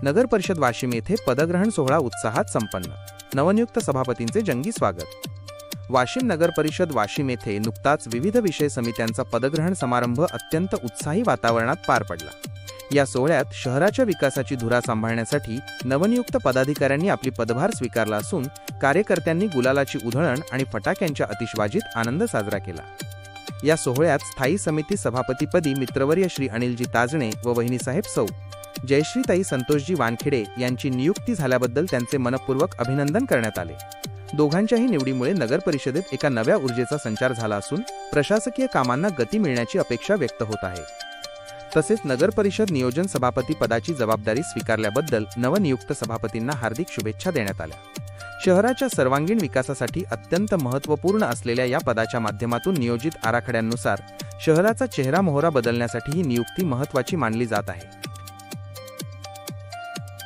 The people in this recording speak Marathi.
नगर परिषद वाशिम येथे पदग्रहण सोहळा उत्साहात संपन्न. नवनियुक्त सभापतींचे जंगी स्वागत. वाशिम नगर परिषद वाशिम येथे नुकताच विविध विषय समित्यांचा पदग्रहण समारंभ अत्यंत उत्साही वातावरणात पार पडला. या सोहळ्यात शहराच्या विकासाची धुरा सांभाळण्यासाठी नवनियुक्त पदाधिकाऱ्यांनी आपली पदभार स्वीकारला असून कार्यकर्त्यांनी गुलालाची उधळण आणि फटाक्यांच्या आतिषबाजीत आनंद साजरा केला. या सोहळ्यात स्थायी समिती सभापतीपदी मित्रवर्य श्री अनिलजी ताजणे व वहिनीसाहेब सौ जयश्रीताई संतोषजी वानखेडे यांची नियुक्ती झाल्याबद्दल त्यांचे मनपूर्वक अभिनंदन करण्यात आले. दोघांच्याही निवडीमुळे नगर परिषदेत एका नव्या ऊर्जेचा संचार झाला असून प्रशासकीय कामांना गती मिळण्याची अपेक्षा व्यक्त होत आहे. तसेच नगर परिषद नियोजन सभापती पदाची जबाबदारी स्वीकारल्याबद्दल नवनियुक्त सभापतींना हार्दिक शुभेच्छा देण्यात आल्या. शहराच्या सर्वांगीण विकासासाठी अत्यंत महत्त्वपूर्ण असलेल्या या पदाच्या माध्यमातून नियोजित आराखड्यांनुसार शहराचा चेहरा मोहरा बदलण्यासाठी ही नियुक्ती महत्त्वाची मानली जात आहे.